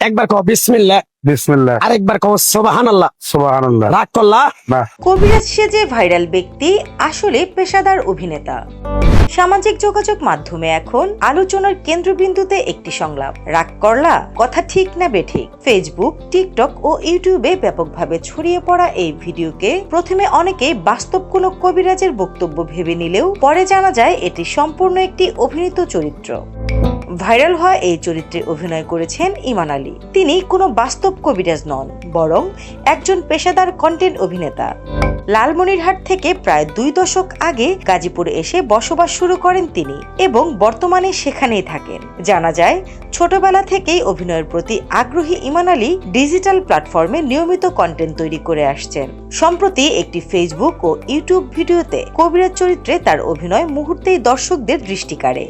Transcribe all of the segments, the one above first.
একবার কও বিসমিল্লাহ, বিসমিল্লাহ, আরেকবার কও সুবহানাল্লাহ। সুবহানাল্লাহ। রাগ করলা? না, কবিরাজ সেজে ভাইরাল ব্যক্তি আসলে পেশাদার অভিনেতা। সামাজিক যোগাযোগ মাধ্যমে এখন আলোচনার কেন্দ্রবিন্দুতে একটি সংলাপ, রাগ করলা, কথা ঠিক না বেঠিক। ফেসবুক, টিকটক ও ইউটিউবে ব্যাপকভাবে ছড়িয়ে পড়া এই ভিডিওকে প্রথমে অনেকেই বাস্তব কোনো কবিরাজের বক্তব্য ভেবে নিলেও পরে জানা যায় এটি সম্পূর্ণ একটি অভিনীত চরিত্র। ভাইরাল হওয়া এই চরিত্রে অভিনয় করেছেন ইমান আলী। তিনি কোনো বাস্তব কবিরাজ নন, বরং একজন পেশাদার কন্টেন্ট অভিনেতা। লালমনিরহাট থেকে প্রায় 2 দশক আগে গাজীপুরে এসে বসবাস শুরু করেন তিনি এবং বর্তমানে সেখানেই থাকেন। জানা যায় ছোটবেলা থেকেই অভিনয়ের প্রতি আগ্রহী ইমান আলী ডিজিটাল প্ল্যাটফর্মে নিয়মিত কন্টেন্ট তৈরি করে আসছেন। সম্প্রতি একটি ফেসবুক ও ইউটিউব ভিডিওতে কবিরাজ চরিত্রে তার অভিনয় মুহূর্তেই দর্শকদের দৃষ্টি কাড়ে।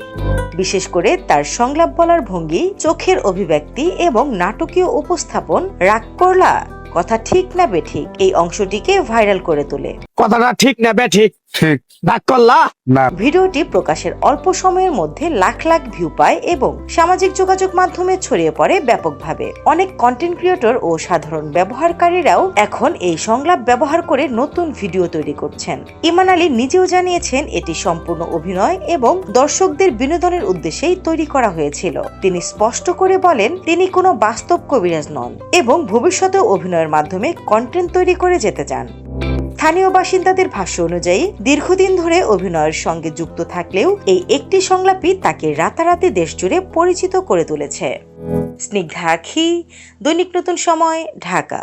বিশেষ করে তার সংলাপ বলার ভঙ্গি, চোখের অভিব্যক্তি এবং নাটকীয় উপস্থাপন রাগ করলা, কথা ঠিক না বেঠিক এই অংশটিকে ভাইরাল করে তোলে। কথাটা ঠিক না বেঠিক? ঠিক। রাগ করলা? না। ভিডিওটি প্রকাশের অল্প সময়ের মধ্যে লাখ লাখ ভিউ পায় এবং সামাজিক যোগাযোগ মাধ্যমে ছড়িয়ে পড়ে ব্যাপকভাবে। অনেক কন্টেন্ট ক্রিয়েটর ও সাধারণ ব্যবহারকারীরাও এখন এই সংলাপ ব্যবহার করে নতুন ভিডিও তৈরি করছেন। ইমান আলী নিজেও জানিয়েছেন এটি সম্পূর্ণ অভিনয় এবং দর্শকদের বিনোদনের উদ্দেশ্যেই তৈরি করা হয়েছিল। তিনি স্পষ্ট করে বলেন তিনি কোনো বাস্তব কবিরাজ নন এবং ভবিষ্যতেও অভিনয়ের মাধ্যমে কন্টেন্ট তৈরি করে যেতে চান। স্থানীয় বাসিন্দাদের ভাষ্য অনুযায়ী দীর্ঘদিন ধরে অভিনয়ের সঙ্গে যুক্ত থাকলেও এই একটি সংলাপই তাকে রাতারাতি দেশজুড়ে পরিচিত করে তুলেছে। স্নিগ্ধা আখি, দৈনিক নতুন সময়, ঢাকা।